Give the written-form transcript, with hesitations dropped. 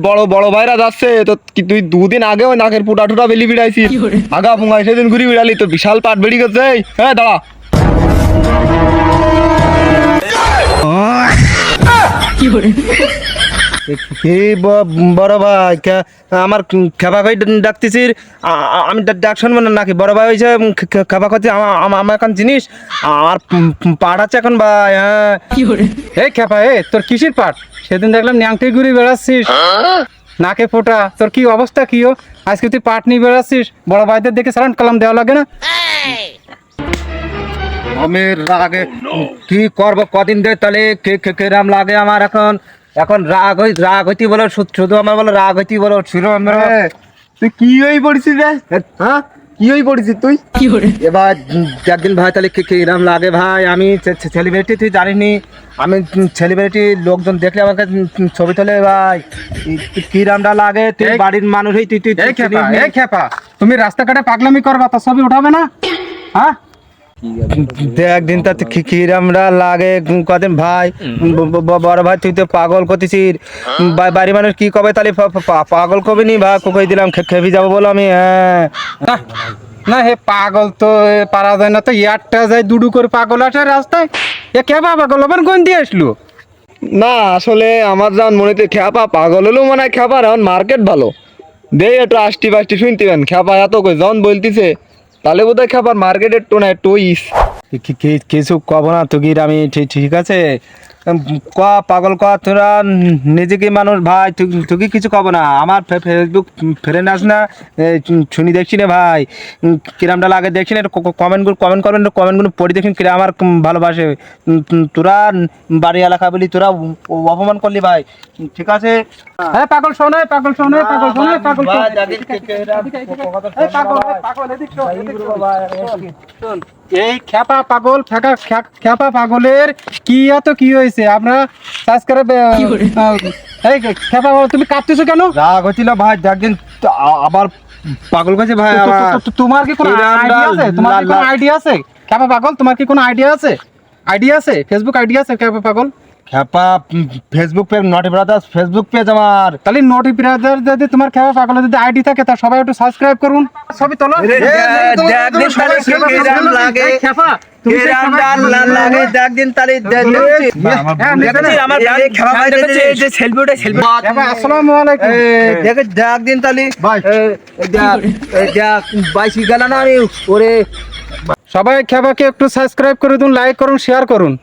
বড় বড় ভাইরা যাচ্ছে তো তুই দুদিন আগে ওই নাকের পুটা টুটা বেলি বিড়াইছিস আগা পুঙ্গাই সেদিন ঘুরি বিড়ালি তো বিশাল পাট বেড়ি গেছে হ্যাঁ দাঁড়া বড় ভাই আমার খেপা ভাই ডাকতেছিস আমি ডাক শুনবো না নাকি বড় ভাই হয়েছে খেপা করছি আমার এখন জিনিস আমার পাঠাচ্ছে এখন ভাই হ্যাঁ এই খেপা তোর কিসের পাট সেদিন দেখলাম ন্যাংটি ঘুরে বেড়াচ্ছিস নাকে ফোটা তোর কি অবস্থা কি আজকে তুই পাট নিয়ে বেড়াচ্ছিস বড় ভাইদের দেখে সালাম কালাম দেওয়া লাগে না আমি রাগে কি করবো কদিন ধরে তাহলে কেরাম লাগে আমার এখন এখন রাগ হইতি বলো শুধু আমার বলো রাগ হইতি বলো ছিল আমরা তুই কি হয়ে পড়েছিস রে হ্যাঁ কি হয়ে পড়েছিস তুই এবার একদিন ভাই তাহলে কিরাম লাগে ভাই আমি সেলিব্রিটি তুই জানিসনি আমি সেলিব্রিটি লোকজন দেখলে আমাকে ছবি তোলে ভাই কিরামটা লাগে তুই বাড়ির মানুষ হই তুই খেপা তুমি রাস্তাঘাটে পাগলামি করবা তো ছবি উঠাবে না হ্যাঁ একদিন তাতে কিরামরা লাগে কদিন ভাই বড় ভাই তুই তো পাগল করতেছিস বাড়ির মানুষ কি কবে তাহলে পাগল কবে নি ভাই কই দিলাম খেপি যাবো বলো আমি হ্যাঁ না হে পাগল তো পারা যায় না তো ইয়ারটা যায় দুডু করে পাগল আসে রাস্তায় এ খেপা পাগল আবার কোন দিয়ে আসলো না আসলে আমার যেমন মনেতে খেপা পাগল হলেও মনে হয় খেপার এখন মার্কেট ভালো দে একটু আষ্টি পাষ্টি শুনতেবেন খেপা এত কই যখন বলতিছে তাহলে বোধহয় খেপার মার্কেটের টোনা টুইস কিছু কব না তো আমি ঠিক আছে ক পাগল ক তোরা নিজেকে মানুষ ভাই তুই কিছু কব না আমার ফেসবুক ফ্রেন্ড আস না শুনি দেখছি না ভাই কিরামটা লাগে দেখছি না কমেন্ট করবেন কমেন্টগুলো পড়ি দেখুন কিরা আমার ভালোবাসে তোরা বাড়ি এলাকা বলি তোরা অপমান করলি ভাই ঠিক আছে হ্যাঁ পাগল শোনে পাগল শোনে পাগল শোনে পাগল এই খেপা পাগল খেপা পাগলের কি এত কি হয়েছে আপনারা সাবস্ক্রাইব এই খেপা তুমি কাঁদতেছো কেন রাগ হচ্ছিল ভাই একদিন আবার পাগল কাছে ভাই তোমার কি কোনো আইডিয়া আছে তোমার কি কোনো আইডিয়া আছে খেপা পাগল তোমার কি কোনো আইডিয়া আছে ফেসবুক আইডিয়া আছে খেপা পাগল খেপা ফেসবুক পেজ নটি ব্রাদার্স ফেসবুক পেজ আমার তাহলে নটি ব্রাদার্স যদি তোমার খেপা পাগল যদি আইডি থাকে তা সবাই একটু সাবস্ক্রাইব করুন ছবি তোলো খেপা সবাই খেপাকে একটু সাবস্ক্রাইব করে দিন লাইক করুন শেয়ার করুন